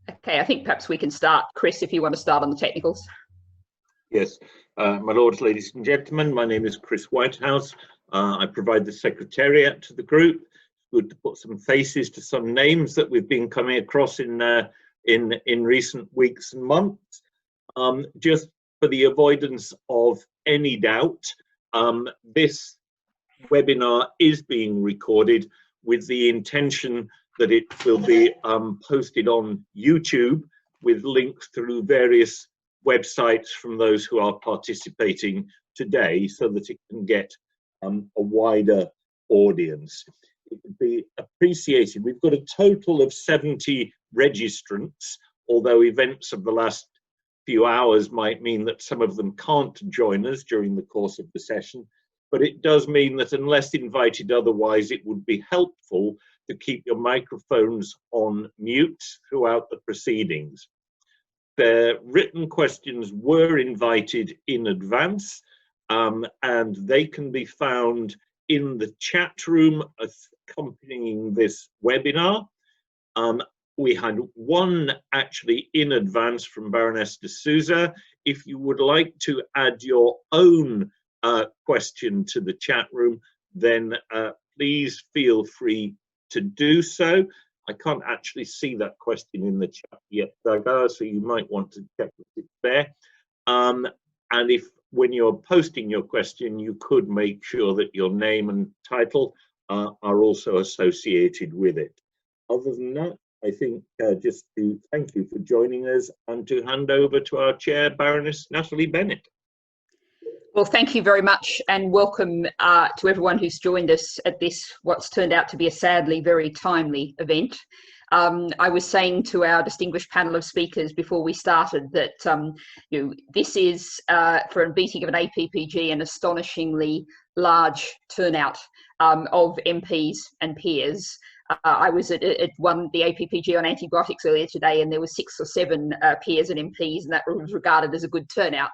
Okay, I think perhaps we can start. Chris, if you want to start on the technicals. Yes, my lords, ladies and gentlemen, my name is Chris Whitehouse. I provide the secretariat to the group. It's good to put some faces to some names that we've been coming across in recent weeks and months. Just for the avoidance of any doubt, this webinar is being recorded with the intention that it will be posted on YouTube with links through various websites from those who are participating today, so that it can get a wider audience. It would be appreciated. We've got a total of 70 registrants, although events of the last few hours might mean that some of them can't join us during the course of the session. But it does mean that unless invited otherwise, it would be helpful to keep your microphones on mute throughout the proceedings. The written questions were invited in advance, and they can be found in the chat room accompanying this webinar. We had one actually in advance from Baroness de Souza. If you would like to add your own question to the chat room, then please feel free to do so. I can't actually see that question in the chat yet, Dagar, so you might want to check if it's there. And if, when you're posting your question, you could make sure that your name and title are also associated with it. Other than that, I think just to thank you for joining us and to hand over to our chair, Baroness Natalie Bennett. Well, thank you very much, and welcome to everyone who's joined us at this, what's turned out to be a sadly very timely event. I was saying to our distinguished panel of speakers before we started that this is, for a meeting of an APPG, an astonishingly large turnout of MPs and peers. I was at the APPG on antibiotics earlier today, and there were 6 or 7 peers and MPs, and that was regarded as a good turnout.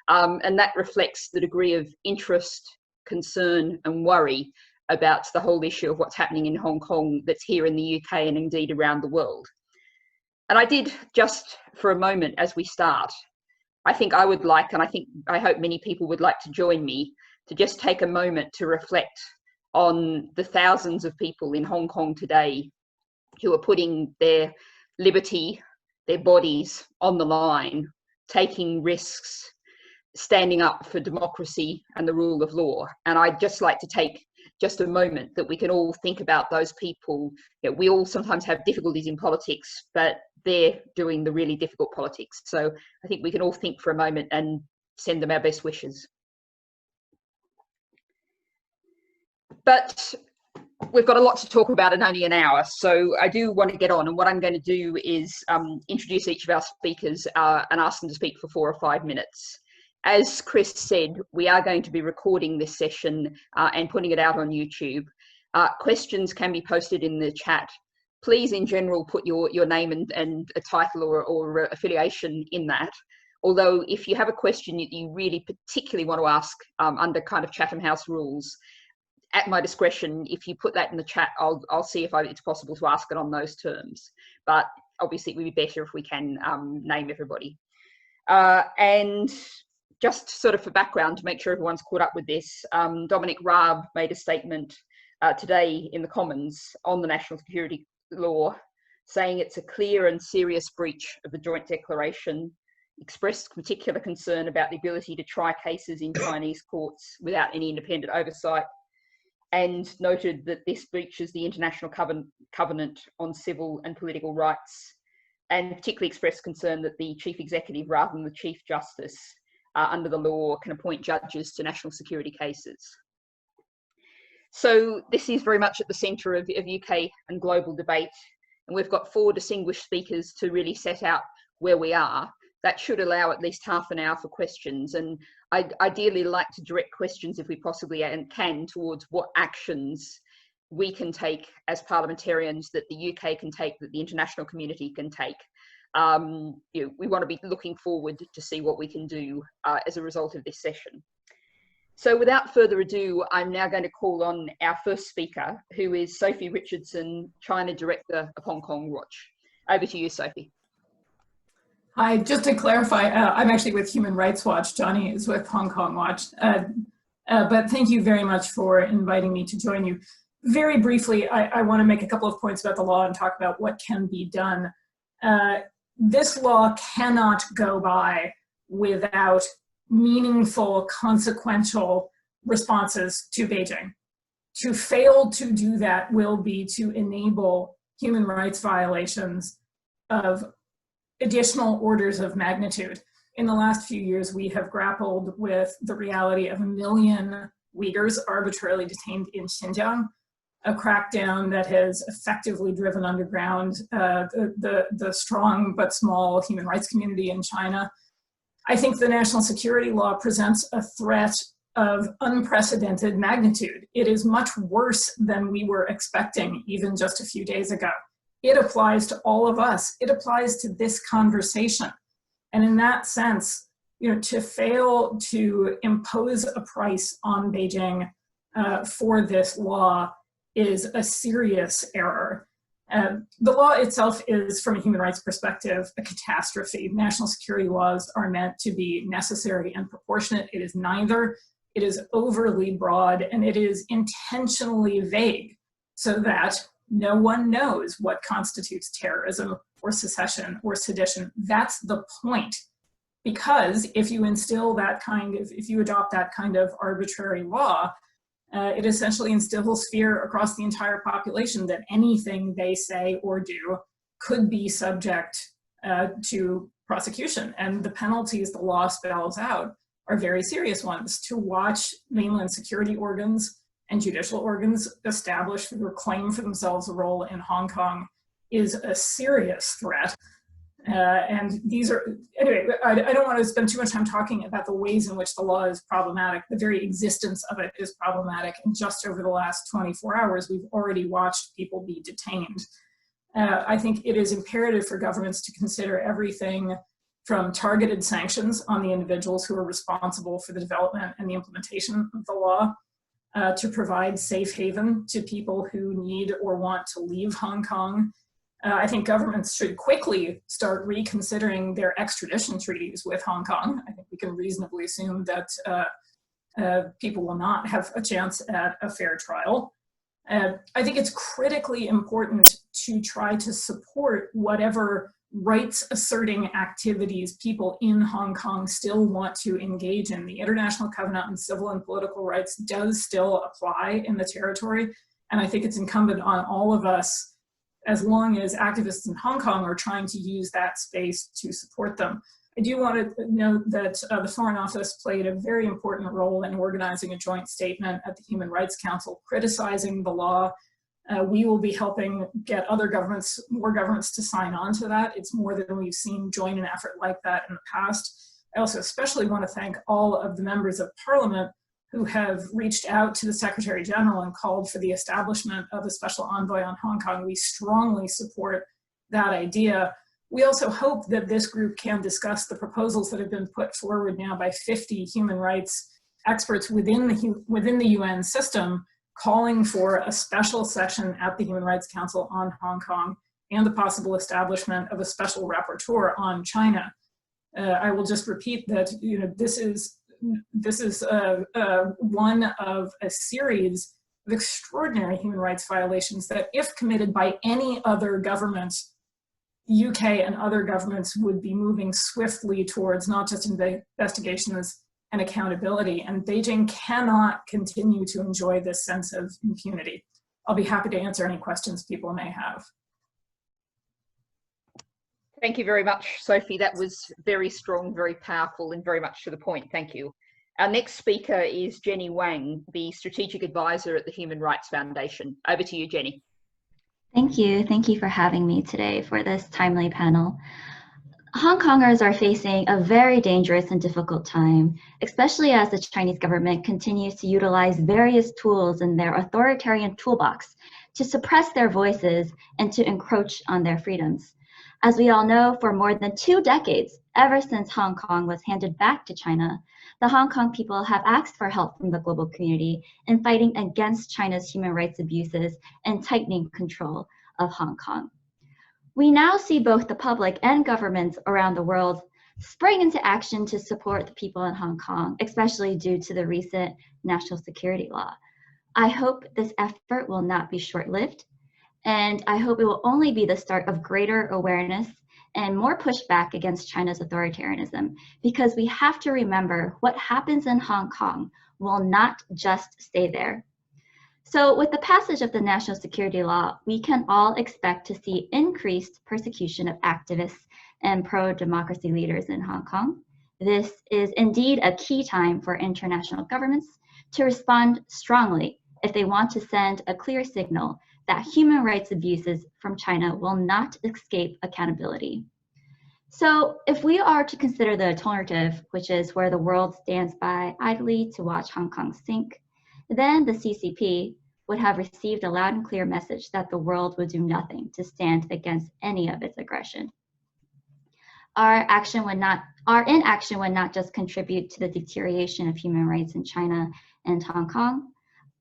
And that reflects the degree of interest, concern and worry about the whole issue of what's happening in Hong Kong that's here in the UK and indeed around the world. And I did, just for a moment as we start, I think I would like, and I hope many people would like to join me, to just take a moment to reflect on the thousands of people in Hong Kong today who are putting their liberty, their bodies on the line, taking risks, standing up for democracy and the rule of law. And I'd just like to take just a moment that we can all think about those people. We all sometimes have difficulties in politics, but they're doing the really difficult politics. So I think we can all think for a moment and send them our best wishes. But we've got a lot to talk about in only an hour, so I do want to get on, and what I'm going to do is introduce each of our speakers and ask them to speak for 4 or 5 minutes. As Chris said, we are going to be recording this session and putting it out on YouTube. Questions can be posted in the chat. Please, in general, put your name and a title or affiliation in that. Although, if you have a question that you really particularly want to ask under kind of Chatham House rules, at my discretion, if you put that in the chat, I'll see if it's possible to ask it on those terms. But obviously, it would be better if we can name everybody. And just sort of for background, to make sure everyone's caught up with this, Dominic Raab made a statement today in the Commons on the national security law, saying it's a clear and serious breach of the joint declaration, expressed particular concern about the ability to try cases in Chinese courts without any independent oversight, and noted that this breaches the international covenant on civil and political rights, and particularly expressed concern that the chief executive, rather than the chief justice, under the law, can appoint judges to national security cases. So this is very much at the centre of UK and global debate, and we've got 4 distinguished speakers to really set out where we are. That should allow at least half an hour for questions, and I'd ideally like to direct questions, if we possibly can, towards what actions we can take as parliamentarians, that the UK can take, that the international community can take. We want to be looking forward to see what we can do as a result of this session. So without further ado, I'm now going to call on our first speaker, who is Sophie Richardson, China Director of Hong Kong Watch. Over to you, Sophie. Hi, just to clarify, I'm actually with Human Rights Watch. Johnny is with Hong Kong Watch. But thank you very much for inviting me to join you. Very briefly, I want to make a couple of points about the law and talk about what can be done. This law cannot go by without meaningful, consequential responses to Beijing. To fail to do that will be to enable human rights violations of additional orders of magnitude. In the last few years, we have grappled with the reality of 1 million Uyghurs arbitrarily detained in Xinjiang, a crackdown that has effectively driven underground the strong but small human rights community in China. I think the national security law presents a threat of unprecedented magnitude. It is much worse than we were expecting even just a few days ago. It applies to all of us. It applies to this conversation. And in that sense, to fail to impose a price on Beijing for this law is a serious error. The law itself is, from a human rights perspective, a catastrophe. National security laws are meant to be necessary and proportionate. It is neither. It is overly broad, and it is intentionally vague so that no one knows what constitutes terrorism or secession or sedition. That's the point. Because if you if you adopt that kind of arbitrary law, it essentially instills fear across the entire population that anything they say or do could be subject to prosecution. And the penalties the law spells out are very serious ones. To watch mainland security organs and judicial organs establish or claim for themselves a role in Hong Kong is a serious threat. And these are, anyway, I don't want to spend too much time talking about the ways in which the law is problematic. The very existence of it is problematic. And just over the last 24 hours, we've already watched people be detained. I think it is imperative for governments to consider everything from targeted sanctions on the individuals who are responsible for the development and the implementation of the law, to provide safe haven to people who need or want to leave Hong Kong. I think governments should quickly start reconsidering their extradition treaties with Hong Kong. I think we can reasonably assume that people will not have a chance at a fair trial. I think it's critically important to try to support whatever rights-asserting activities people in Hong Kong still want to engage in. The International Covenant on Civil and Political Rights does still apply in the territory, and I think it's incumbent on all of us, as long as activists in Hong Kong are trying to use that space, to support them. I do want to note that the Foreign Office played a very important role in organizing a joint statement at the Human Rights Council criticizing the law. We will be helping get other governments, more governments, to sign on to that. It's more than we've seen join an effort like that in the past. I also especially want to thank all of the members of Parliament who have reached out to the Secretary General and called for the establishment of a special envoy on Hong Kong. We strongly support that idea. We also hope that this group can discuss the proposals that have been put forward now by 50 human rights experts within the UN system, calling for a special session at the Human Rights Council on Hong Kong and the possible establishment of a special rapporteur on China. I will just repeat that this is one of a series of extraordinary human rights violations that, if committed by any other government, UK and other governments would be moving swiftly towards not just investigations and accountability. And Beijing cannot continue to enjoy this sense of impunity. I'll be happy to answer any questions people may have. Thank you very much, Sophie. That was very strong, very powerful, and very much to the point. Thank you. Our next speaker is Jenny Wang, the Strategic Advisor at the Human Rights Foundation. Over to you, Jenny. Thank you. Thank you for having me today for this timely panel. Hong Kongers are facing a very dangerous and difficult time, especially as the Chinese government continues to utilize various tools in their authoritarian toolbox to suppress their voices and to encroach on their freedoms. As we all know, for more than 2 decades, ever since Hong Kong was handed back to China, the Hong Kong people have asked for help from the global community in fighting against China's human rights abuses and tightening control of Hong Kong. We now see both the public and governments around the world spring into action to support the people in Hong Kong, especially due to the recent national security law. I hope this effort will not be short-lived, and I hope it will only be the start of greater awareness and more pushback against China's authoritarianism, because we have to remember what happens in Hong Kong will not just stay there. So with the passage of the national security law, we can all expect to see increased persecution of activists and pro-democracy leaders in Hong Kong. This is indeed a key time for international governments to respond strongly if they want to send a clear signal that human rights abuses from China will not escape accountability. So if we are to consider the alternative, which is where the world stands by idly to watch Hong Kong sink, then the CCP would have received a loud and clear message that the world would do nothing to stand against any of its aggression. Our inaction would not just contribute to the deterioration of human rights in China and Hong Kong,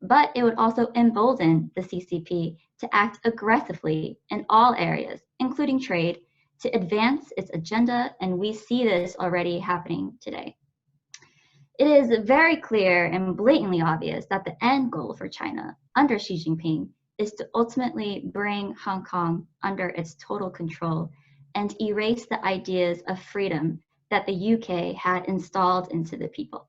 but it would also embolden the CCP to act aggressively in all areas, including trade, to advance its agenda, and we see this already happening today. It is very clear and blatantly obvious that the end goal for China under Xi Jinping is to ultimately bring Hong Kong under its total control and erase the ideas of freedom that the UK had installed into the people.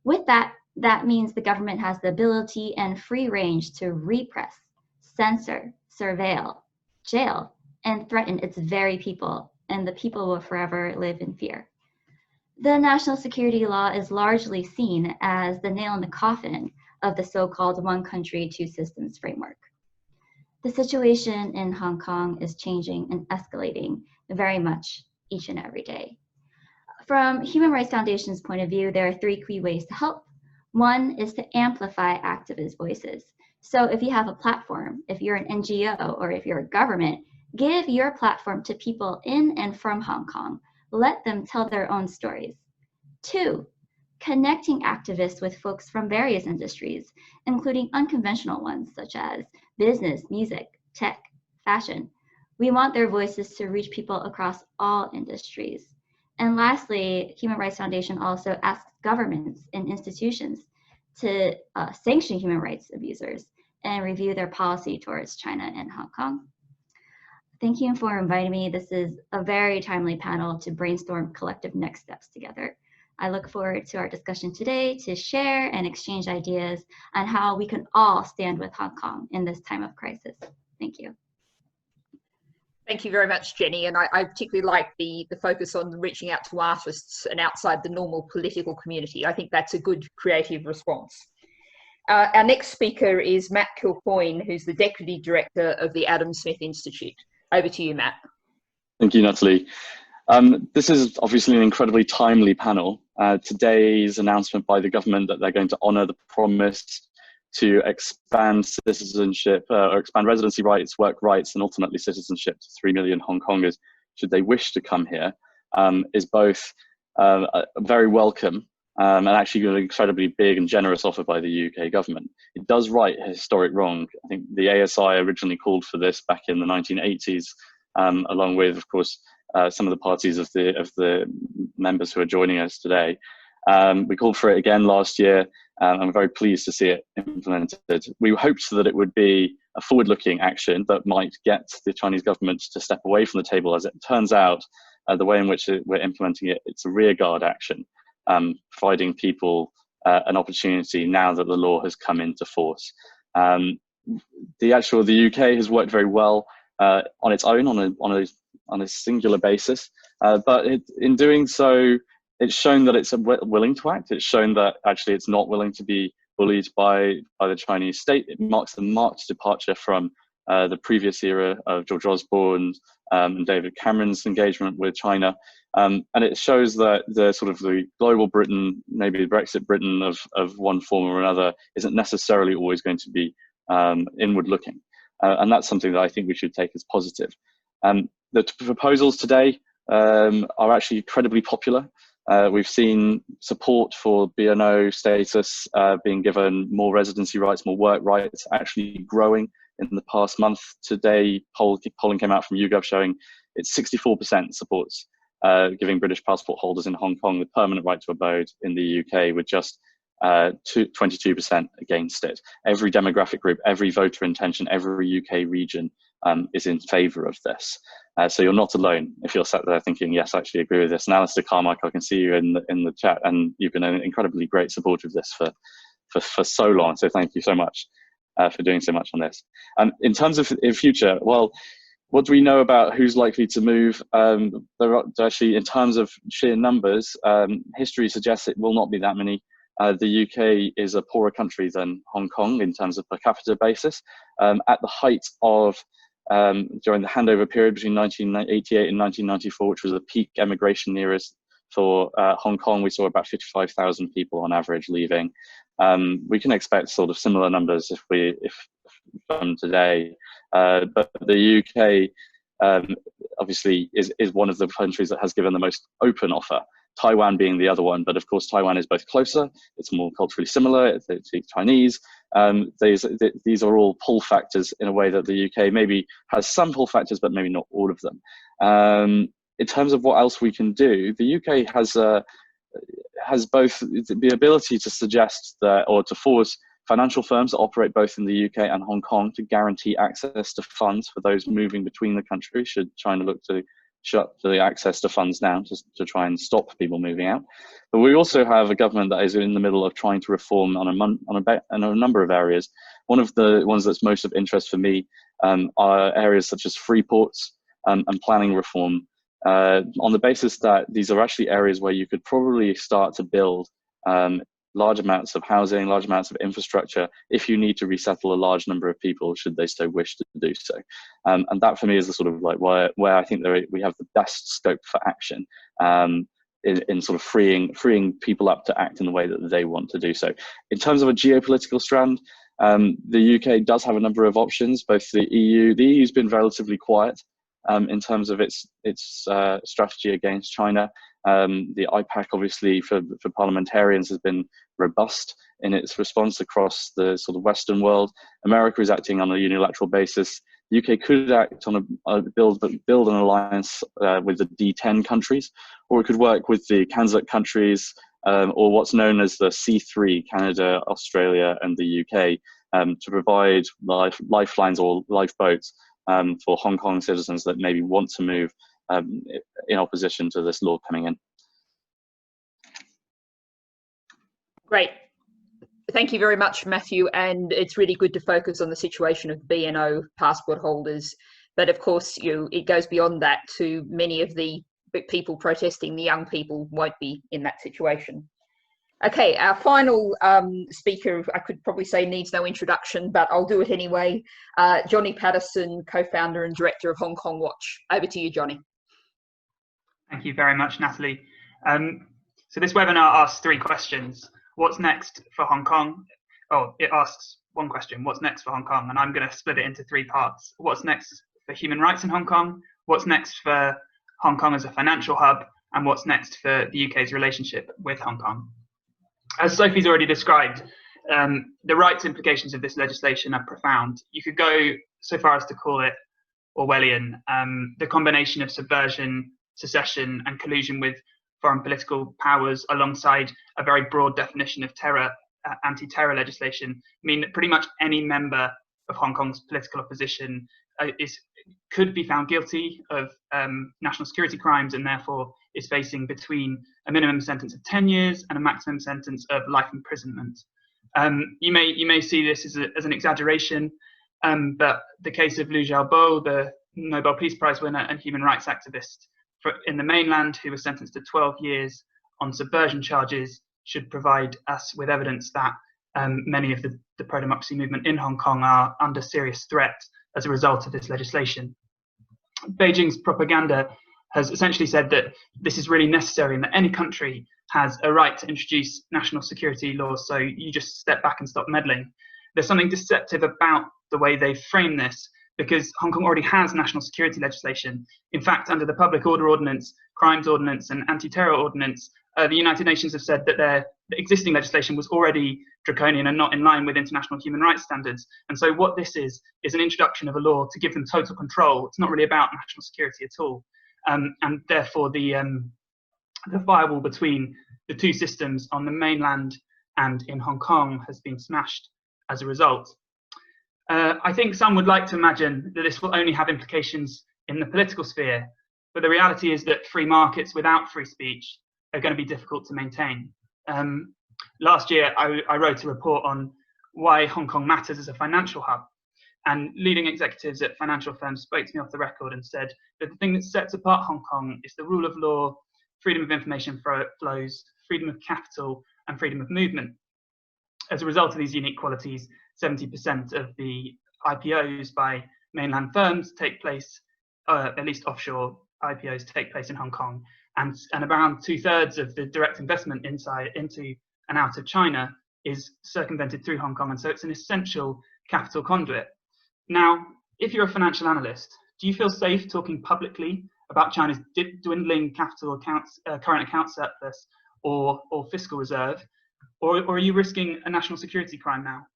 With that, that means the government has the ability and free range to repress, censor, surveil, jail, and threaten its very people, and the people will forever live in fear. The national security law is largely seen as the nail in the coffin of the so-called one country, two systems framework. The situation in Hong Kong is changing and escalating very much each and every day. From Human Rights Foundation's point of view, there are three key ways to help. One is to amplify activist voices. So if you have a platform, if you're an NGO, or if you're a government, give your platform to people in and from Hong Kong. Let them tell their own stories. Two, connecting activists with folks from various industries, including unconventional ones such as business, music, tech, fashion. We want their voices to reach people across all industries. And lastly, Human Rights Foundation also asks governments and institutions to sanction human rights abusers and review their policy towards China and Hong Kong. Thank you for inviting me. This is a very timely panel to brainstorm collective next steps together. I look forward to our discussion today to share and exchange ideas on how we can all stand with Hong Kong in this time of crisis. Thank you. Thank you very much, Jenny. And I particularly like the focus on reaching out to artists and outside the normal political community. I think that's a good creative response. Our next speaker is Matt Kilcoyne, who's the Deputy Director of the Adam Smith Institute. Over to you, Matt. Thank you, Natalie. This is obviously an incredibly timely panel. Today's announcement by the government that they're going to honour the promise to expand citizenship, or expand residency rights, work rights, and ultimately citizenship to 3 million Hong Kongers, should they wish to come here, is both very welcome and actually an incredibly big and generous offer by the UK government. It does right a historic wrong. I think the ASI originally called for this back in the 1980s, along with, of course, some of the parties of the members who are joining us today. We called for it again last year, and I'm very pleased to see it implemented. We hoped that it would be a forward-looking action that might get the Chinese government to step away from the table. As it turns out, the way in which we're implementing it, it's a rearguard action, providing people an opportunity now that the law has come into force. The UK has worked very well on its own, on a singular basis, but in doing so, it's shown that it's willing to act. It's shown that actually it's not willing to be bullied by the Chinese state. It marks a marked departure from the previous era of George Osborne and David Cameron's engagement with China. And it shows that the global Britain, maybe the Brexit Britain of one form or another, isn't necessarily always going to be inward looking. And that's something that I think we should take as positive. The proposals today are actually incredibly popular. We've seen support for BNO status being given, more residency rights, more work rights actually growing in the past month. Today, polling came out from YouGov showing it's 64% supports giving British passport holders in Hong Kong the permanent right to abode in the UK, with just 22% against it. Every demographic group, every voter intention, every UK region is in favour of this. So you're not alone if you're sat there thinking, yes, I actually agree with this. And Alistair Carmichael, I can see you in the chat, and you've been an incredibly great supporter of this for so long. So thank you so much for doing so much on this. In terms of in future, well, what do we know about who's likely to move? There are actually, in terms of sheer numbers, history suggests it will not be that many. The UK is a poorer country than Hong Kong in terms of per capita basis. At the height of, during the handover period between 1988 and 1994, which was the peak emigration eras for Hong Kong, we saw about 55,000 people on average leaving. We can expect sort of similar numbers if from today, but the UK obviously is one of the countries that has given the most open offer. Taiwan being the other one, but of course Taiwan is both closer, it's more culturally similar, it speaks Chinese. These are all pull factors in a way that the UK maybe has some pull factors, but maybe not all of them. In terms of what else we can do, the UK has both the ability to suggest that, or to force financial firms that operate both in the UK and Hong Kong to guarantee access to funds for those moving between the countries, should China look to shut the access to funds down to try and stop people moving out. But we also have a government that is in the middle of trying to reform on a number of areas. One of the ones that's most of interest for me are areas such as free ports and planning reform, on the basis that these are actually areas where you could probably start to build large amounts of housing, large amounts of infrastructure, if you need to resettle a large number of people, should they so wish to do so. And that for me is the sort of like where I think we have the best scope for action in sort of freeing people up to act in the way that they want to do so. In terms of a geopolitical strand, the UK does have a number of options, both the EU's been relatively quiet in terms of its strategy against China. The IPAC, obviously, for parliamentarians has been robust in its response across the sort of Western world. America is acting on a unilateral basis. The UK could act on build an alliance with the D10 countries, or it could work with the CANZUK countries, or what's known as the C3, Canada, Australia, and the UK, to provide lifelines or lifeboats for Hong Kong citizens that maybe want to move in opposition to this law coming in. Great. Thank you very much, Matthew. And it's really good to focus on the situation of BNO passport holders. But of course, it goes beyond that to many of the people protesting. The young people won't be in that situation. Okay, our final speaker, I could probably say needs no introduction, but I'll do it anyway. Johnny Patterson, co-founder and director of Hong Kong Watch. Over to you, Johnny. Thank you very much, Natalie. So this webinar asks 3 questions. What's next for Hong Kong? Oh, it asks one question. What's next for Hong Kong? And I'm going to split it into 3 parts. What's next for human rights in Hong Kong? What's next for Hong Kong as a financial hub? And what's next for the UK's relationship with Hong Kong? As Sophie's already described, the rights implications of this legislation are profound. You could go so far as to call it Orwellian. The combination of subversion, secession, and collusion with foreign political powers, alongside a very broad definition of terror, anti-terror legislation, mean that pretty much any member of Hong Kong's political opposition could be found guilty of national security crimes, and therefore is facing between a minimum sentence of 10 years and a maximum sentence of life imprisonment. You may see this as an exaggeration, but the case of Liu Xiaobo, the Nobel Peace Prize winner and human rights activist in the mainland, who was sentenced to 12 years on subversion charges, should provide us with evidence that many of the pro-democracy movement in Hong Kong are under serious threat as a result of this legislation. Beijing's propaganda has essentially said that this is really necessary and that any country has a right to introduce national security laws, so you just step back and stop meddling. There's something deceptive about the way they frame this, because Hong Kong already has national security legislation. In fact, under the Public Order Ordinance, Crimes Ordinance and Anti-Terror Ordinance, the United Nations have said that their the existing legislation was already draconian and not in line with international human rights standards. And so what this is an introduction of a law to give them total control. It's not really about national security at all. And therefore the firewall between the two systems on the mainland and in Hong Kong has been smashed as a result. I think some would like to imagine that this will only have implications in the political sphere, but the reality is that free markets without free speech are going to be difficult to maintain. Last year, I wrote a report on why Hong Kong matters as a financial hub, and leading executives at financial firms spoke to me off the record and said that the thing that sets apart Hong Kong is the rule of law, freedom of information flows, freedom of capital, and freedom of movement. As a result of these unique qualities, 70% of the IPOs by mainland firms take place, at least offshore IPOs take place in Hong Kong, and around 2/3 of the direct investment into and out of China is circumvented through Hong Kong, and so it's an essential capital conduit. Now, if you're a financial analyst, do you feel safe talking publicly about China's dwindling capital accounts, current account surplus, or fiscal reserve, or are you risking a national security crime now?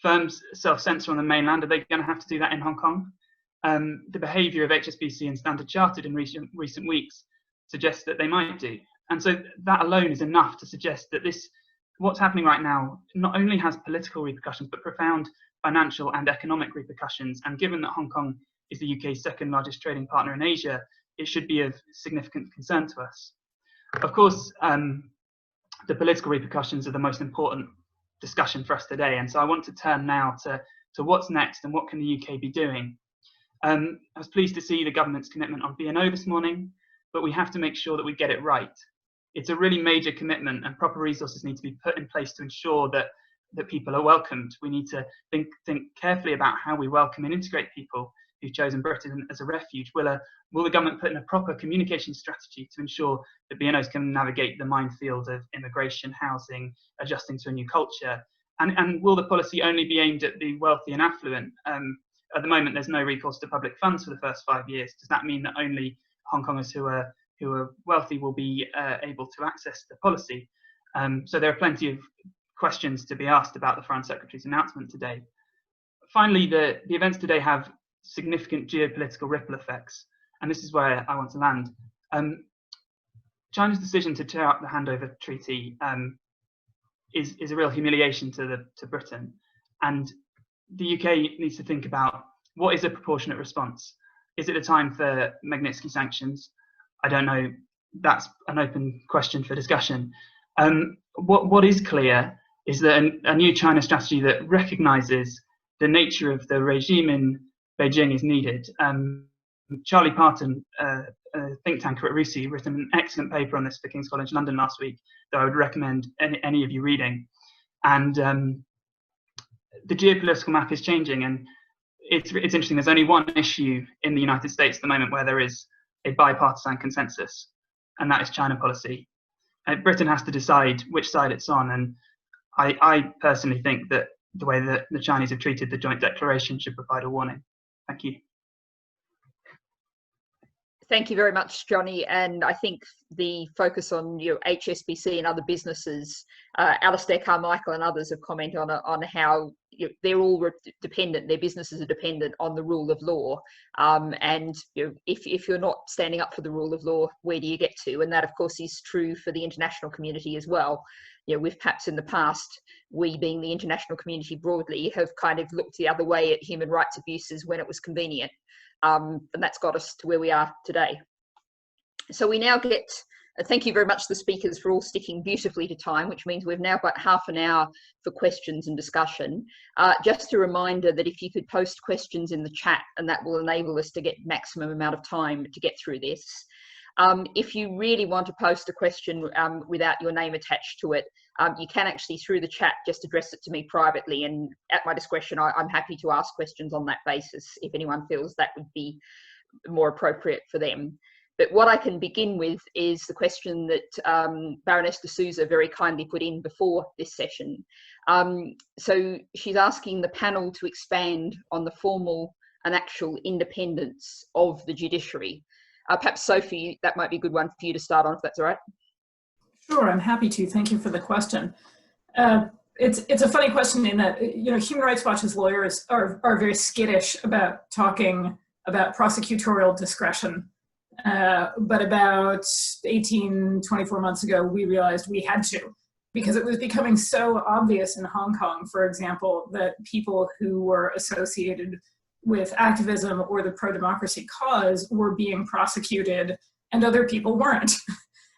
Firms self-censor on the mainland, are they going to have to do that in Hong Kong? The behaviour of HSBC and Standard Chartered in recent weeks suggests that they might do. And so that alone is enough to suggest that what's happening right now not only has political repercussions, but profound financial and economic repercussions. And given that Hong Kong is the UK's second largest trading partner in Asia, it should be of significant concern to us. Of course, the political repercussions are the most important discussion for us today. And so I want to turn now to what's next and what can the UK be doing. I was pleased to see the government's commitment on B&O this morning, but we have to make sure that we get it right. It's a really major commitment, and proper resources need to be put in place to ensure that people are welcomed. We need to think carefully about how we welcome and integrate people who've chosen Britain as a refuge. Will the government put in a proper communication strategy to ensure that B&Os can navigate the minefield of immigration, housing, adjusting to a new culture? And will the policy only be aimed at the wealthy and affluent? At the moment, there's no recourse to public funds for the first 5 years. Does that mean that only Hong Kongers who are wealthy will be able to access the policy? So there are plenty of questions to be asked about the Foreign Secretary's announcement today. Finally, the events today have significant geopolitical ripple effects, and this is where I want to land. China's decision to tear up the handover treaty is a real humiliation to Britain, and the UK needs to think about what is a proportionate response. Is it a time for Magnitsky sanctions? I don't know. That's an open question for discussion. What is clear is that a new China strategy that recognises the nature of the regime in Beijing is needed. Charlie Parton, a think tanker at RUSI, written an excellent paper on this for King's College London last week that I would recommend any of you reading. And the geopolitical map is changing, and it's interesting. There's only one issue in the United States at the moment where there is a bipartisan consensus, and that is China policy. Britain has to decide which side it's on, and I personally think that the way that the Chinese have treated the joint declaration should provide a warning. Thank you. Thank you very much, Johnny. And I think the focus on HSBC and other businesses, Alistair Carmichael and others have commented on how they're all dependent, their businesses are dependent on the rule of law. And if you're not standing up for the rule of law, where do you get to? And that, of course, is true for the international community as well. We've perhaps in the past, we being the international community broadly, have kind of looked the other way at human rights abuses when it was convenient. And that's got us to where we are today. So we now get, thank you very much to the speakers for all sticking beautifully to time, which means we've now got half an hour for questions and discussion. Just a reminder that if you could post questions in the chat, and that will enable us to get maximum amount of time to get through this. If you really want to post a question without your name attached to it, you can actually, through the chat, just address it to me privately, and at my discretion, I'm happy to ask questions on that basis if anyone feels that would be more appropriate for them. But what I can begin with is the question that Baroness de Souza very kindly put in before this session. So she's asking the panel to expand on the formal and actual independence of the judiciary. Perhaps Sophie, that might be a good one for you to start on, if that's all right. Sure, I'm happy to. Thank you for the question. It's a funny question in that, Human Rights Watch's lawyers are very skittish about talking about prosecutorial discretion. But about 24 months ago, we realized we had to, because it was becoming so obvious in Hong Kong, for example, that people who were associated with activism or the pro-democracy cause were being prosecuted and other people weren't.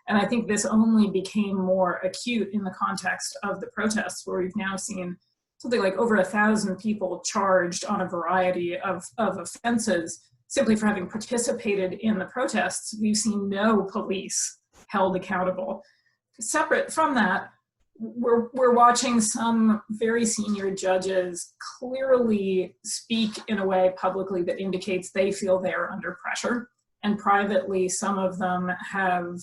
And I think this only became more acute in the context of the protests, where we've now seen something like over 1,000 people charged on a variety of offenses simply for having participated in the protests. We've seen no police held accountable. Separate from that, we're watching some very senior judges clearly speak in a way publicly that indicates they feel they are under pressure, and privately some of them have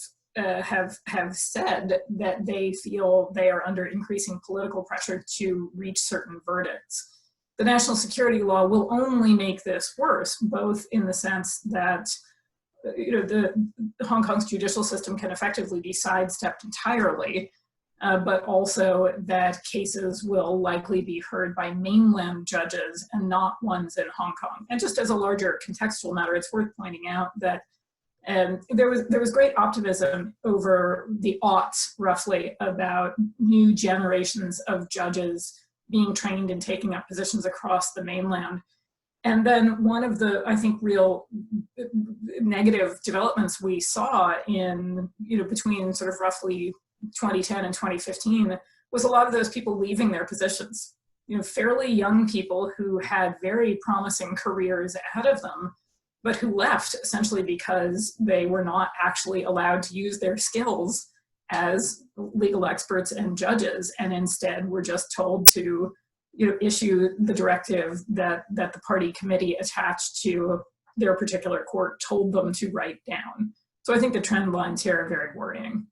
said that they feel they are under increasing political pressure to reach certain verdicts. The national security law will only make this worse, both in the sense that the Hong Kong's judicial system can effectively be sidestepped entirely, but also that cases will likely be heard by mainland judges and not ones in Hong Kong. And just as a larger contextual matter, it's worth pointing out that there was great optimism over the aughts, roughly, about new generations of judges being trained and taking up positions across the mainland. And then one of the, I think, real negative developments we saw in, between sort of roughly 2010 and 2015 was a lot of those people leaving their positions. Fairly young people who had very promising careers ahead of them, but who left essentially because they were not actually allowed to use their skills as legal experts and judges, and instead were just told to issue the directive that the party committee attached to their particular court told them to write down. So I think the trend lines here are very worrying.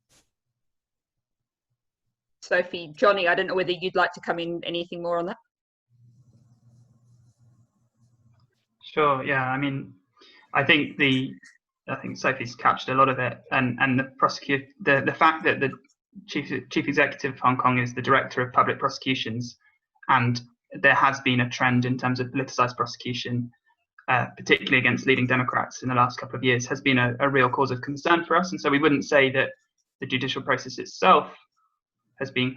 Sophie, Johnny, I don't know whether you'd like to come in anything more on that. Sure, yeah, I think Sophie's captured a lot of it, and the fact that the chief executive of Hong Kong is the director of public prosecutions, and there has been a trend in terms of politicized prosecution, particularly against leading Democrats in the last couple of years, has been a real cause of concern for us. And so we wouldn't say that the judicial process itself has been,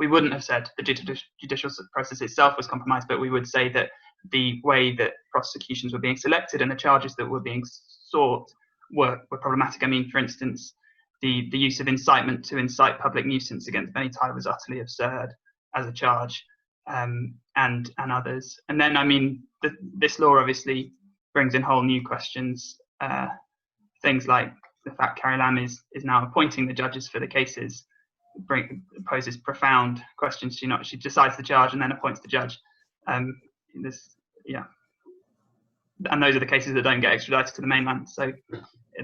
we wouldn't have said the judicial process itself was compromised, but we would say that the way that prosecutions were being selected and the charges that were being sought were problematic. For instance, the use of incitement to incite public nuisance against Benny Tai was utterly absurd as a charge, and others. And then, this law obviously brings in whole new questions, things like the fact Carrie Lam is now appointing the judges for the cases poses profound questions. She decides the charge and then appoints the judge. And those are the cases that don't get extradited to the mainland. So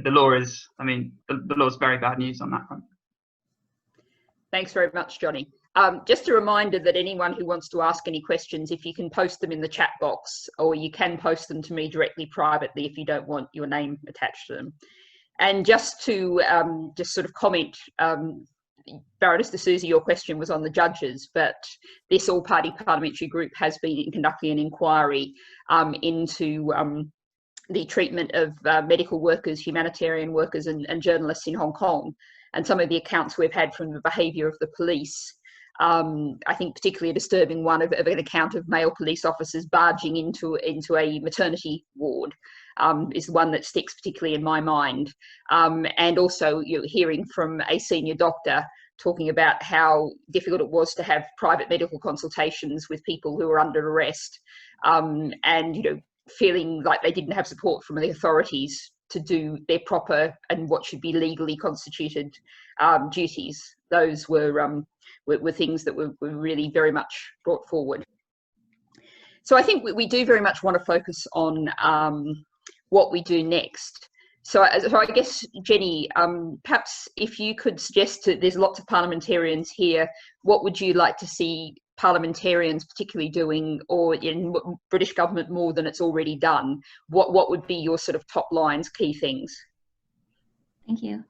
the law is, the law is very bad news on that front. Thanks very much, Johnny. Just a reminder that anyone who wants to ask any questions, if you can post them in the chat box, or you can post them to me directly privately if you don't want your name attached to them. And just to sort of comment, Baroness de Souza, your question was on the judges, but this All-Party Parliamentary Group has been conducting an inquiry into the treatment of medical workers, humanitarian workers and journalists in Hong Kong, and some of the accounts we've had from the behaviour of the police. I think particularly a disturbing one of an account of male police officers barging into a maternity ward is the one that sticks particularly in my mind. And also hearing from a senior doctor talking about how difficult it was to have private medical consultations with people who were under arrest, and feeling like they didn't have support from the authorities to do their proper and what should be legally constituted duties. Those were things that were really very much brought forward. So I think we do very much want to focus on what we do next. So I guess, Jenny, perhaps if you could suggest there's lots of parliamentarians here, what would you like to see parliamentarians particularly doing, or in British government more than it's already done? What would be your sort of top lines, key things? Thank you.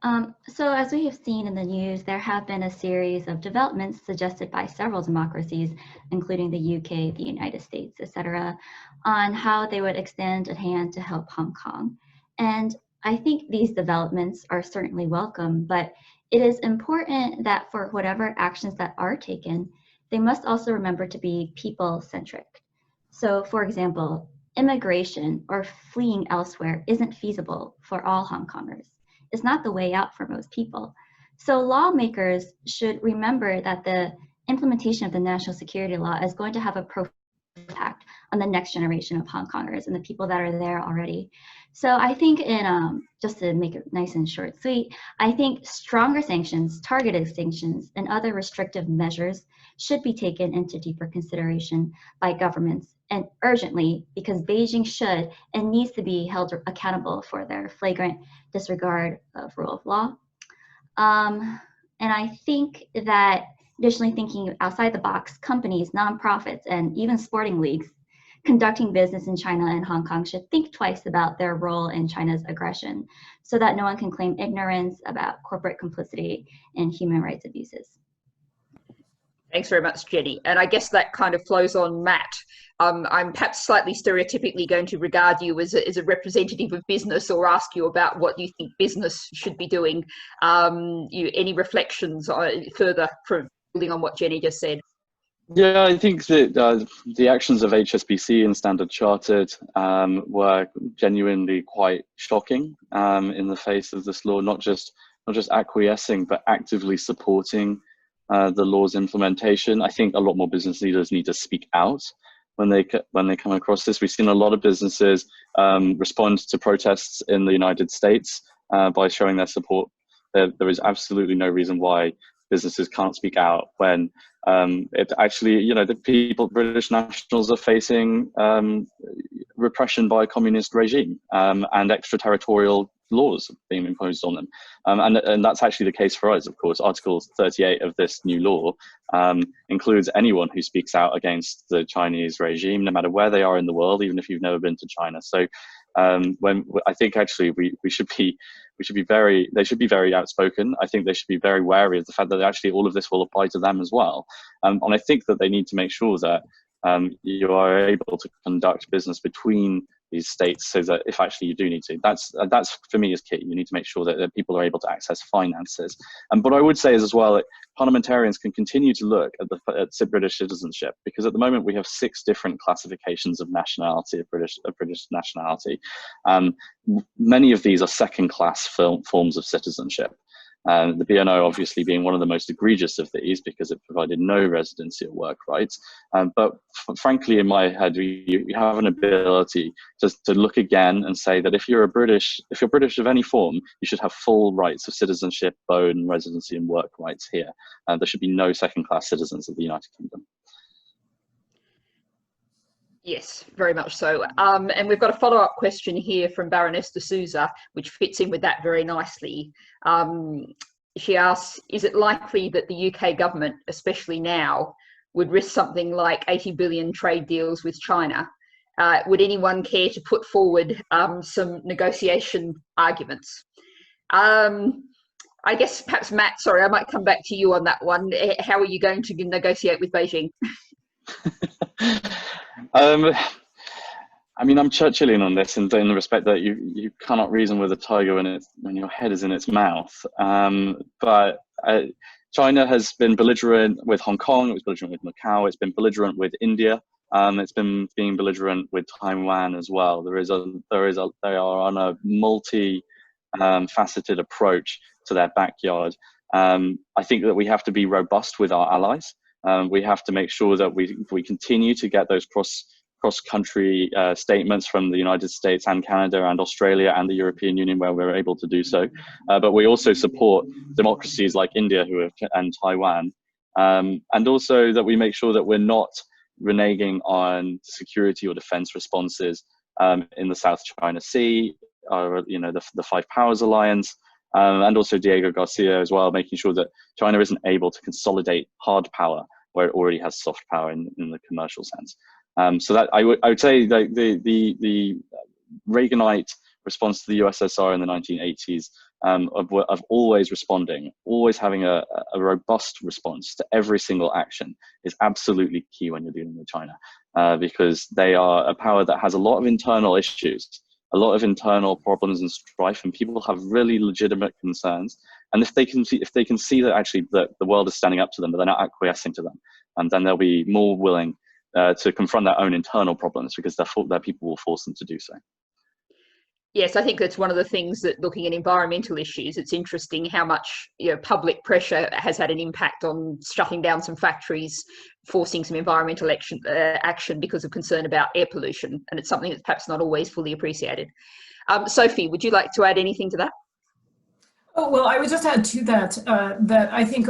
So as we have seen in the news, there have been a series of developments suggested by several democracies, including the UK, the United States, etc., on how they would extend a hand to help Hong Kong. And I think these developments are certainly welcome, but it is important that for whatever actions that are taken, they must also remember to be people-centric. So for example, immigration or fleeing elsewhere isn't feasible for all Hong Kongers. It's not the way out for most people. So lawmakers should remember that the implementation of the national security law is going to have a profound impact on the next generation of Hong Kongers and the people that are there already. So I think just to make it nice and short, sweet, I think stronger sanctions, targeted sanctions, and other restrictive measures should be taken into deeper consideration by governments, and urgently, because Beijing should and needs to be held accountable for their flagrant disregard of rule of law. And I think that additionally, thinking outside the box, companies, nonprofits, and even sporting leagues conducting business in China and Hong Kong should think twice about their role in China's aggression so that no one can claim ignorance about corporate complicity in human rights abuses. Thanks very much, Jenny. And I guess that kind of flows on Matt. I'm perhaps slightly stereotypically going to regard you as a representative of business, or ask you about what you think business should be doing. Any reflections further from building on what Jenny just said? Yeah, I think that the actions of HSBC and Standard Chartered were genuinely quite shocking in the face of this law, not just acquiescing, but actively supporting the law's implementation. I think a lot more business leaders need to speak out when they come across this. We've seen a lot of businesses respond to protests in the United States by showing their support. There is absolutely no reason why businesses can't speak out when it actually, the British nationals are facing repression by a communist regime and extraterritorial laws being imposed on them. And that's actually the case for us, of course. Article 38 of this new law includes anyone who speaks out against the Chinese regime, no matter where they are in the world, even if you've never been to China. So when I think actually they should be very outspoken. I think they should be very wary of the fact that actually all of this will apply to them as well. And I think that they need to make sure that you are able to conduct business between these states, so that if actually you do need to, that's for me is key. You need to make sure that people are able to access finances. And what I would say is as well, that parliamentarians can continue to look at British citizenship, because at the moment we have 6 different classifications of nationality, of British nationality. Many of these are second-class forms of citizenship. The BNO obviously being one of the most egregious of these, because it provided no residency or work rights. But frankly, in my head, you have an ability to look again and say that if you're British of any form, you should have full rights of citizenship, own residency and work rights here. There should be no second-class citizens of the United Kingdom. Yes, very much so. And we've got a follow-up question here from Baroness de Souza, which fits in with that very nicely. She asks, is it likely that the UK government, especially now, would risk something like 80 billion trade deals with China? Would anyone care to put forward some negotiation arguments? I guess perhaps Matt, sorry, I might come back to you on that one. How are you going to negotiate with Beijing? I mean, I'm Churchillian on this, in the respect that you cannot reason with a tiger when your head is in its mouth. But China has been belligerent with Hong Kong. It was belligerent with Macau. It's been belligerent with India. It's been being belligerent with Taiwan as well. They are on a multi-faceted approach to their backyard. I think that we have to be robust with our allies. We have to make sure that we continue to get those cross-country statements from the United States and Canada and Australia and the European Union where we're able to do so. But we also support democracies like India and Taiwan. And also that we make sure that we're not reneging on security or defense responses in the South China Sea, or the Five Powers Alliance. And also Diego Garcia as well, making sure that China isn't able to consolidate hard power where it already has soft power in the commercial sense. So that I would say that the Reaganite response to the USSR in the 1980s, of always responding, always having a robust response to every single action is absolutely key when you're dealing with China, because they are a power that has a lot of internal issues, a lot of internal problems and strife, and people have really legitimate concerns. And if they can see that actually the world is standing up to them, but they're not acquiescing to them, and then they'll be more willing to confront their own internal problems, because their people will force them to do so. Yes, I think that's one of the things that, looking at environmental issues, it's interesting how much public pressure has had an impact on shutting down some factories, forcing some environmental action because of concern about air pollution, and it's something that's perhaps not always fully appreciated. Sophie, would you like to add anything to that? Oh, well, I would just add to that that I think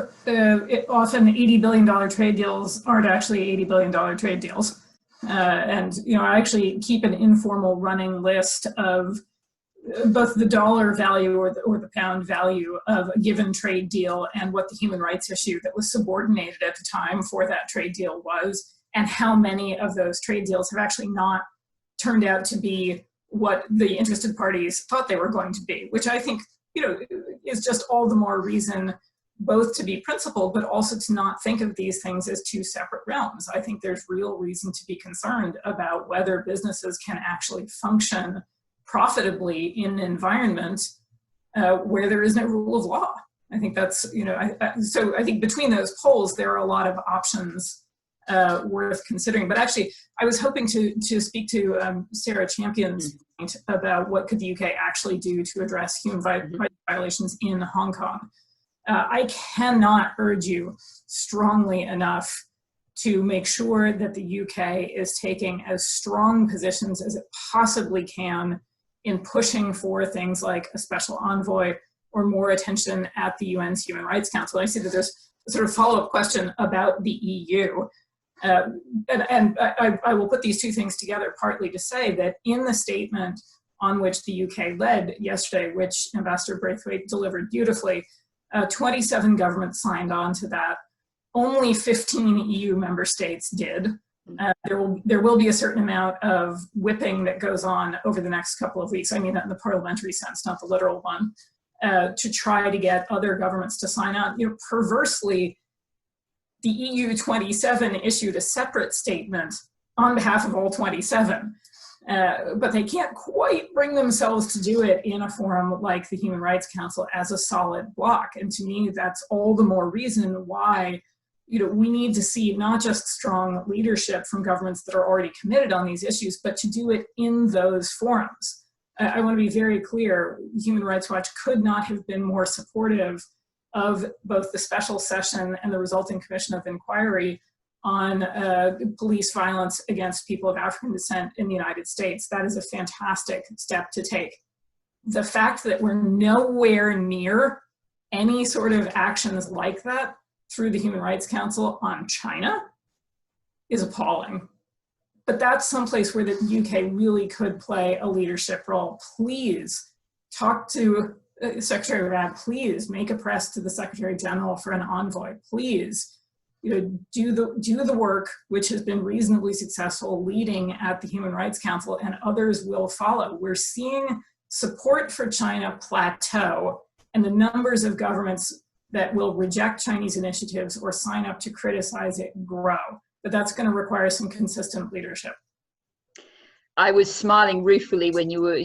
often $80 billion trade deals aren't actually $80 billion trade deals. And I actually keep an informal running list of both the dollar value or the pound value of a given trade deal and what the human rights issue that was subordinated at the time for that trade deal was, and how many of those trade deals have actually not turned out to be what the interested parties thought they were going to be, which I think is just all the more reason both to be principled, but also to not think of these things as two separate realms. I think there's real reason to be concerned about whether businesses can actually function profitably in an environment where there is no rule of law. I think that's, so I think between those poles, there are a lot of options worth considering. But actually, I was hoping to speak to Sarah Champion's point about what could the UK actually do to address human rights violations in Hong Kong. I cannot urge you strongly enough to make sure that the UK is taking as strong positions as it possibly can in pushing for things like a special envoy or more attention at the UN's Human Rights Council. I see that there's a sort of follow-up question about the EU. And I will put these two things together partly to say that in the statement on which the UK led yesterday, which Ambassador Braithwaite delivered beautifully, 27 governments signed on to that. Only 15 EU member states did. There will be a certain amount of whipping that goes on over the next couple of weeks. I mean that in the parliamentary sense, not the literal one, to try to get other governments to sign on. Perversely, the EU 27 issued a separate statement on behalf of all 27. But they can't quite bring themselves to do it in a forum like the Human Rights Council as a solid block. And to me, that's all the more reason why we need to see not just strong leadership from governments that are already committed on these issues, but to do it in those forums. I want to be very clear, Human Rights Watch could not have been more supportive of both the special session and the resulting commission of inquiry on police violence against people of African descent in the United States. That is a fantastic step to take. The fact that we're nowhere near any sort of actions like that through the Human Rights Council on China is appalling. But that's someplace where the UK really could play a leadership role. Please talk to Secretary Rad, please make a press to the Secretary General for an envoy, please. Do the work which has been reasonably successful leading at the Human Rights Council, and others will follow. We're seeing support for China plateau, and the numbers of governments that will reject Chinese initiatives or sign up to criticize it grow. But that's going to require some consistent leadership. I was smiling ruefully when you were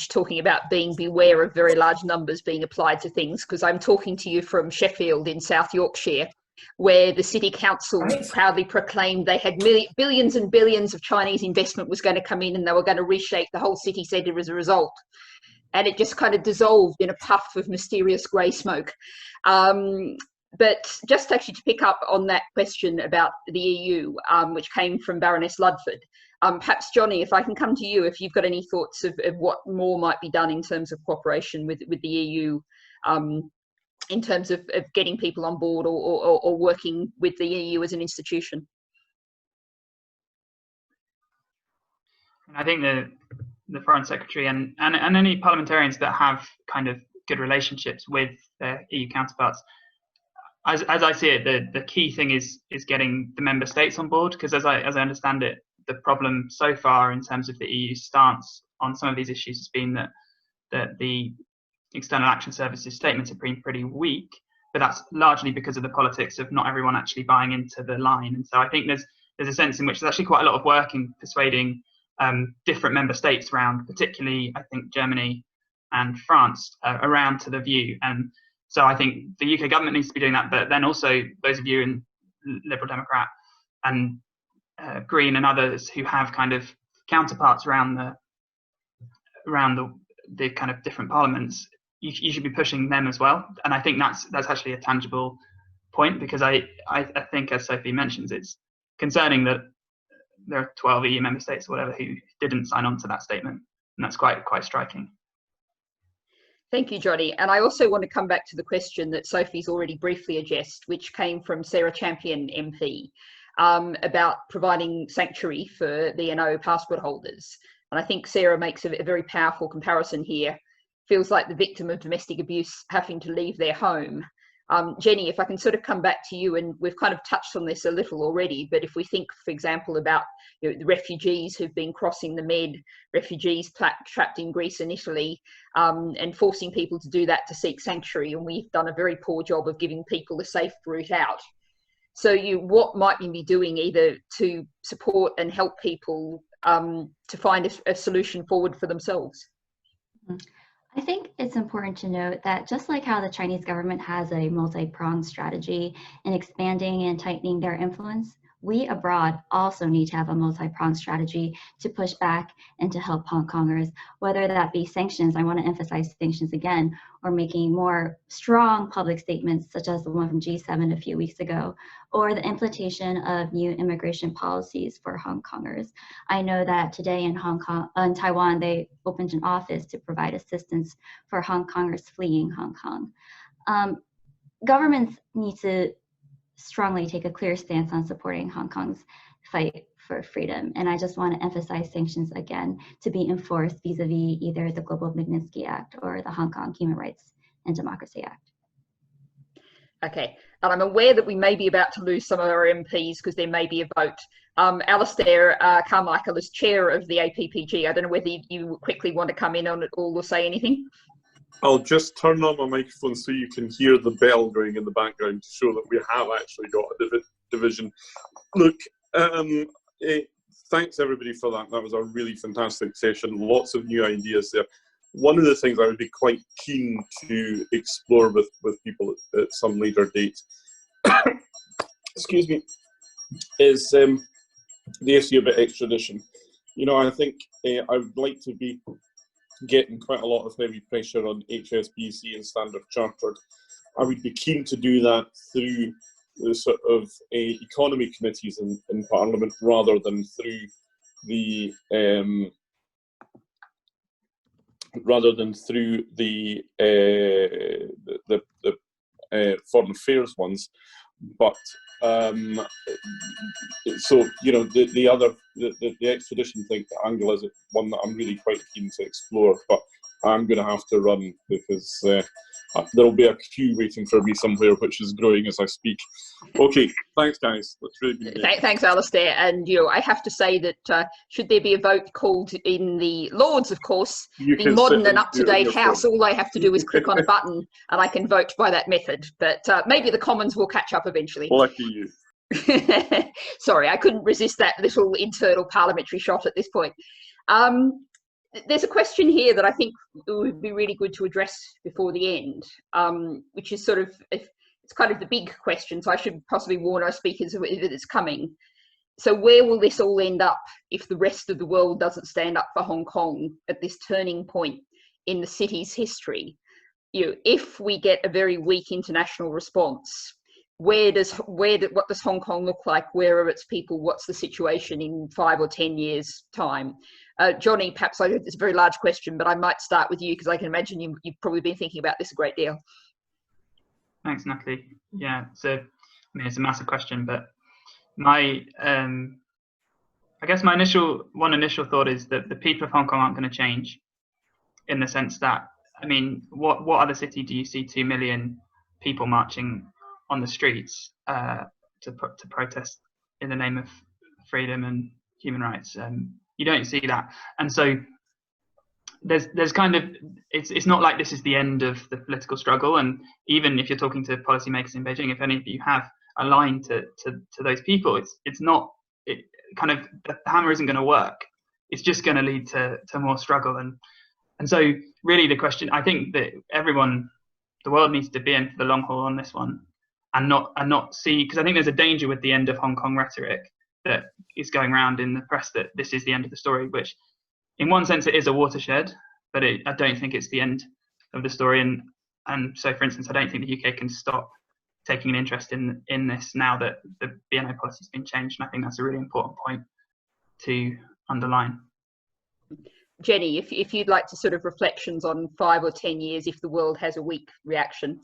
talking about being beware of very large numbers being applied to things, because I'm talking to you from Sheffield in South Yorkshire, where the city council proudly proclaimed they had billions and billions of Chinese investment was going to come in, and they were going to reshape the whole city centre as a result. And it just kind of dissolved in a puff of mysterious grey smoke. But just actually to pick up on that question about the EU, which came from Baroness Ludford, perhaps Johnny, if I can come to you, if you've got any thoughts of what more might be done in terms of cooperation with the EU, in terms of getting people on board or working with the EU as an institution. I think the Foreign Secretary and any parliamentarians that have kind of good relationships with their EU counterparts, as I see it, the key thing is getting the member states on board, because as I understand it, the problem so far in terms of the EU stance on some of these issues has been that that the External Action Service's statements have been pretty weak, but that's largely because of the politics of not everyone actually buying into the line. And so I think there's a sense in which there's actually quite a lot of work in persuading different member states around, particularly I think Germany and France, around to the view. And so I think the UK government needs to be doing that, but then also those of you in Liberal Democrat and Green and others who have kind of counterparts around the kind of different parliaments, you should be pushing them as well. And I think that's actually a tangible point, because I think, as Sophie mentions, it's concerning that there are 12 EU member states or whatever who didn't sign on to that statement, and that's quite striking. Thank you, Johnny. And I also want to come back to the question that Sophie's already briefly addressed, which came from Sarah Champion MP, about providing sanctuary for BNO passport holders. And I think Sarah makes a very powerful comparison here. Feels like the victim of domestic abuse having to leave their home. Jenny, if I can sort of come back to you, and we've kind of touched on this a little already, but if we think, for example, about the refugees who've been crossing the Med, refugees trapped in Greece and Italy, and forcing people to do that to seek sanctuary, and we've done a very poor job of giving people a safe route out. So what might you be doing either to support and help people to find a solution forward for themselves? I think it's important to note that just like how the Chinese government has a multi-pronged strategy in expanding and tightening their influence, we abroad also need to have a multi-pronged strategy to push back and to help Hong Kongers, whether that be sanctions, I want to emphasize sanctions again, or making more strong public statements such as the one from G7 a few weeks ago, or the implementation of new immigration policies for Hong Kongers. I know that today in Taiwan, they opened an office to provide assistance for Hong Kongers fleeing Hong Kong. Governments need to strongly take a clear stance on supporting Hong Kong's fight for freedom. And I just want to emphasize sanctions again to be enforced vis-a-vis either the Global Magnitsky Act or the Hong Kong Human Rights and Democracy Act. Okay, and I'm aware that we may be about to lose some of our MPs because there may be a vote. Alistair Carmichael is chair of the APPG. I don't know whether you quickly want to come in on it all or say anything. I'll just turn on my microphone so you can hear the bell going in the background to show that we have actually got a division. Look, thanks everybody for that. That was a really fantastic session. Lots of new ideas there. One of the things I would be quite keen to explore with people at some later date, excuse me, is the issue about extradition. You know, I think I would like to be getting quite a lot of heavy pressure on HSBC and Standard Chartered. I would be keen to do that through the sort of economy committees in Parliament rather than through the foreign affairs ones. But so you know, the extradition thing, the angle is one that I'm really quite keen to explore, but I'm going to have to run because there'll be a queue waiting for me somewhere, which is growing as I speak. Okay, thanks guys. That's really been great. Thanks, Alistair. And I have to say that should there be a vote called in the Lords, of course, the modern and up-to-date House, all I have to do is click on a button and I can vote by that method. But maybe the Commons will catch up eventually. Lucky you. Sorry, I couldn't resist that little internal parliamentary shot at this point. There's a question here that I think would be really good to address before the end, which is sort of, it's kind of the big question, so I should possibly warn our speakers that it's coming. So where will this all end up if the rest of the world doesn't stand up for Hong Kong at this turning point in the city's history? If we get a very weak international response, what does Hong Kong look like? Where are its people? What's the situation in 5 or 10 years' time? Johnny, perhaps it's a very large question, but I might start with you because I can imagine you've probably been thinking about this a great deal. Thanks, Natalie. Yeah, so I mean, it's a massive question, but my I guess my initial thought is that the people of Hong Kong aren't going to change, in the sense that, I mean, what other city do you see 2 million people marching on the streets to protest in the name of freedom and human rights? You don't see that. And so there's kind of, it's not like this is the end of the political struggle. And even if you're talking to policymakers in Beijing, if any of you have a line to those people, it's not, it kind of, the hammer isn't going to work. It's just going to lead to more struggle. And so really the question, I think that the world needs to be in for the long haul on this one, and not see, because I think there's a danger with the end of Hong Kong rhetoric that is going around in the press, that this is the end of the story, which in one sense it is a watershed, but I don't think it's the end of the story. And so, for instance, I don't think the UK can stop taking an interest in this now that the BNO policy has been changed. And I think that's a really important point to underline. Jenny, if you'd like to sort of reflections on 5 or 10 years if the world has a weak reaction.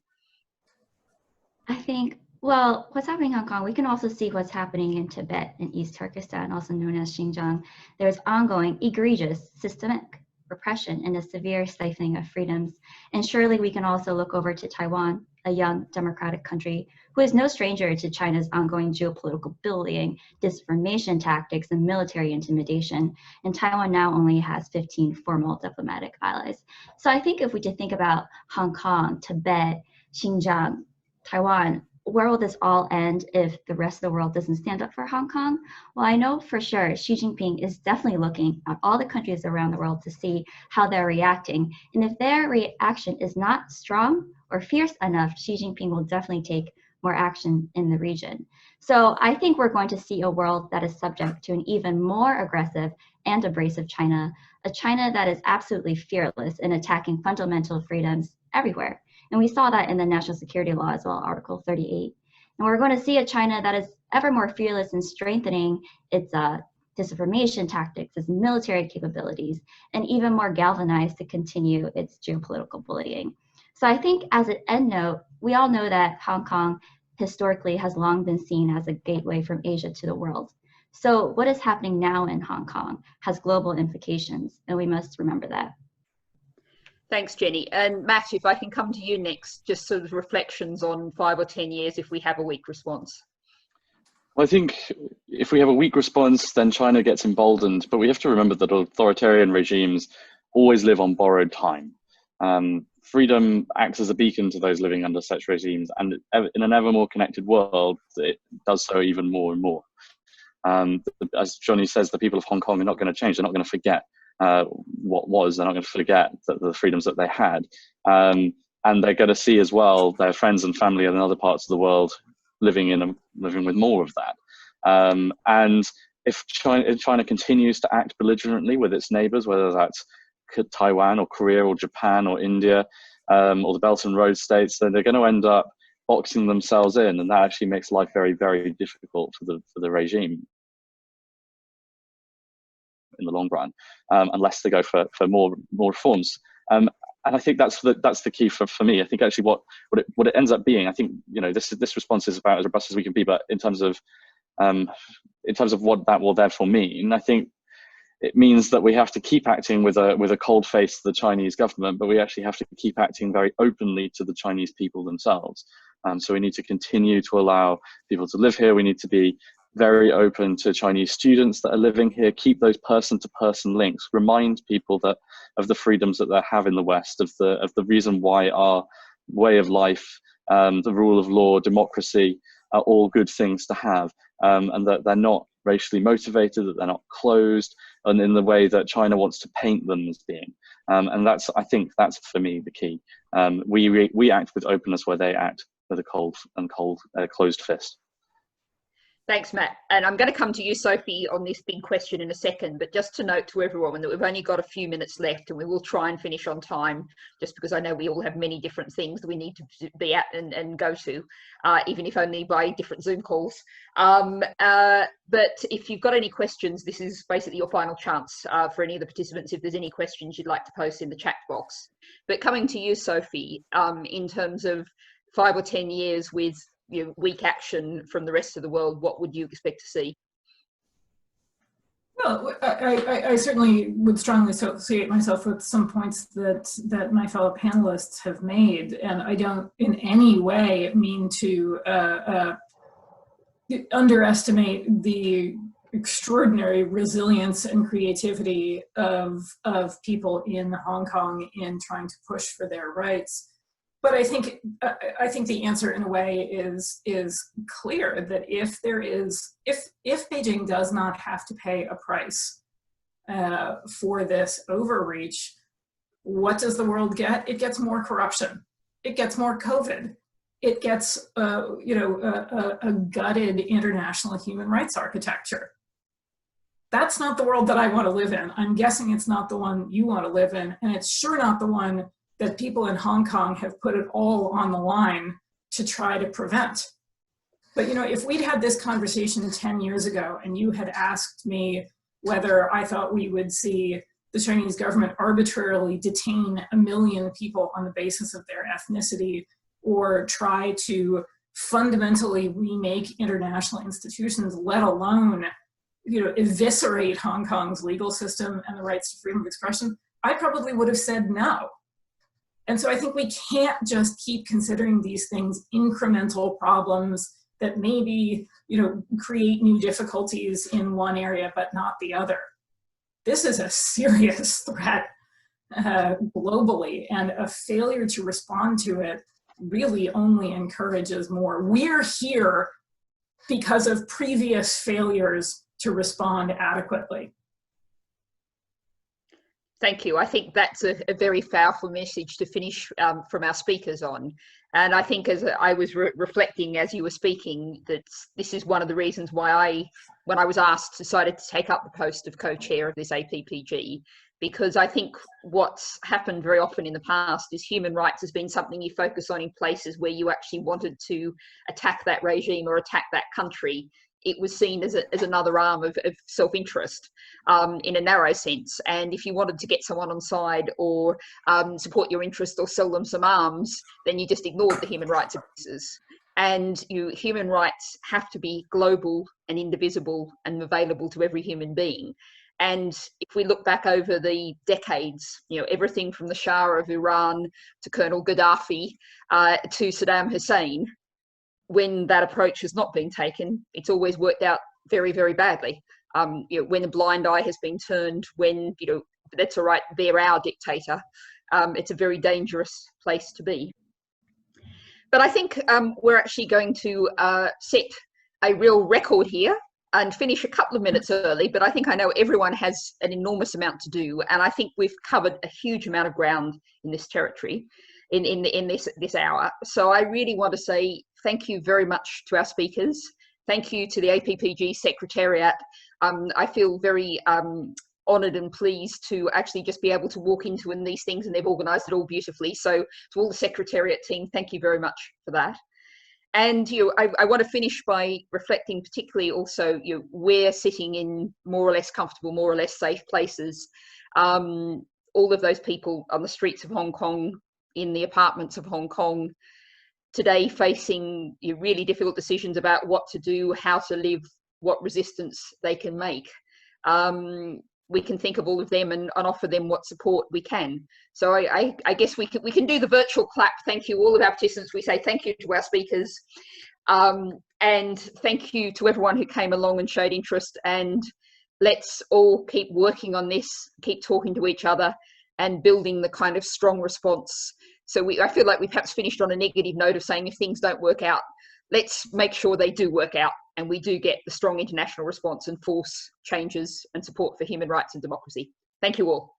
I think, well, what's happening in Hong Kong, we can also see what's happening in Tibet and East Turkestan, also known as Xinjiang. There's ongoing egregious systemic repression and a severe stifling of freedoms. And surely we can also look over to Taiwan, a young democratic country who is no stranger to China's ongoing geopolitical bullying, disinformation tactics, and military intimidation. And Taiwan now only has 15 formal diplomatic allies. So I think if we just think about Hong Kong, Tibet, Xinjiang, Taiwan, where will this all end if the rest of the world doesn't stand up for Hong Kong? Well, I know for sure Xi Jinping is definitely looking at all the countries around the world to see how they're reacting. And if their reaction is not strong or fierce enough, Xi Jinping will definitely take more action in the region. So I think we're going to see a world that is subject to an even more aggressive and abrasive China, a China that is absolutely fearless in attacking fundamental freedoms everywhere. And we saw that in the national security law as well, Article 38. And we're going to see a China that is ever more fearless in strengthening its disinformation tactics, its military capabilities, and even more galvanized to continue its geopolitical bullying. So I think as an end note, we all know that Hong Kong historically has long been seen as a gateway from Asia to the world. So what is happening now in Hong Kong has global implications, and we must remember that. Thanks, Jenny. And Matt, if I can come to you next, just sort of reflections on 5 or 10 years if we have a weak response. Well, I think if we have a weak response, then China gets emboldened. But we have to remember that authoritarian regimes always live on borrowed time. Freedom acts as a beacon to those living under such regimes, and in an ever more connected world, it does so even more and more. As Johnny says, the people of Hong Kong are not going to change. They're not going to forget what was. They're not going to forget the freedoms that they had. And they're going to see as well their friends and family in other parts of the world living with more of that. And if China continues to act belligerently with its neighbors, whether that's Taiwan or Korea or Japan or India or the Belt and Road states, then they're going to end up boxing themselves in, and that actually makes life very, very difficult for the regime in the long run, unless they go for more reforms. And I think that's the key for me. I think actually what it ends up being, I think, you know, this response is about as robust as we can be, but in terms of what that will therefore mean, I think it means that we have to keep acting with a cold face to the Chinese government, but we actually have to keep acting very openly to the Chinese people themselves. So we need to continue to allow people to live here. We need to be very open to Chinese students that are living here, keep those person-to-person links, remind people that of the freedoms that they have in the West, of the reason why our way of life, the rule of law, democracy are all good things to have, and that they're not racially motivated, that they're not closed, and in the way that China wants to paint them as being. And I think that's for me the key. We act with openness where they act with a closed fist. Thanks, Matt. And I'm going to come to you, Sophie, on this big question in a second, but just to note to everyone that we've only got a few minutes left, and we will try and finish on time, just because I know we all have many different things that we need to be at and go to, even if only by different Zoom calls. But if you've got any questions, this is basically your final chance for any of the participants, if there's any questions you'd like to post in the chat box. But coming to you, Sophie, in terms of 5 or 10 years with weak action from the rest of the world, what would you expect to see? Well, I certainly would strongly associate myself with some points that my fellow panelists have made, and I don't in any way mean to underestimate the extraordinary resilience and creativity of people in Hong Kong in trying to push for their rights. But I think the answer in a way is clear, that if Beijing does not have to pay a price for this overreach, what does the world get? It gets more corruption. It gets more COVID. It gets a gutted international human rights architecture. That's not the world that I want to live in. I'm guessing it's not the one you want to live in, and it's sure not the one that people in Hong Kong have put it all on the line to try to prevent. But if we'd had this conversation 10 years ago and you had asked me whether I thought we would see the Chinese government arbitrarily detain 1 million people on the basis of their ethnicity, or try to fundamentally remake international institutions, let alone eviscerate Hong Kong's legal system and the rights to freedom of expression, I probably would have said no. And so I think we can't just keep considering these things incremental problems that maybe, create new difficulties in one area but not the other. This is a serious threat globally, and a failure to respond to it really only encourages more. We're here because of previous failures to respond adequately. Thank you. I think that's a very powerful message to finish from our speakers on. And I think, as I was reflecting as you were speaking, that this is one of the reasons why when I was asked, decided to take up the post of co-chair of this APPG, because I think what's happened very often in the past is human rights has been something you focus on in places where you actually wanted to attack that regime or attack that country. It was seen as another arm of self-interest in a narrow sense. And if you wanted to get someone on side or support your interest or sell them some arms, then you just ignored the human rights abuses. And human rights have to be global and indivisible and available to every human being. And if we look back over the decades, everything from the Shah of Iran to Colonel Gaddafi to Saddam Hussein, when that approach has not been taken, it's always worked out very, very badly. When a blind eye has been turned, when, that's all right, they're our dictator, it's a very dangerous place to be. But I think we're actually going to set a real record here and finish a couple of minutes early, but I know everyone has an enormous amount to do, and I think we've covered a huge amount of ground in this territory, in this hour. So I really want to say thank you very much to our speakers. Thank you to the APPG Secretariat. I feel very honoured and pleased to actually just be able to walk into these things, and they've organised it all beautifully. So to all the Secretariat team, thank you very much for that. And I want to finish by reflecting particularly also, we're sitting in more or less comfortable, more or less safe places. All of those people on the streets of Hong Kong, in the apartments of Hong Kong, today facing really difficult decisions about what to do, how to live, what resistance they can make. We can think of all of them and offer them what support we can. So I guess we can do the virtual clap. Thank you, all of our participants. We say thank you to our speakers. And thank you to everyone who came along and showed interest. And let's all keep working on this, keep talking to each other and building the kind of strong response. So I feel like we perhaps finished on a negative note of saying if things don't work out, let's make sure they do work out and we do get the strong international response and force changes and support for human rights and democracy. Thank you all.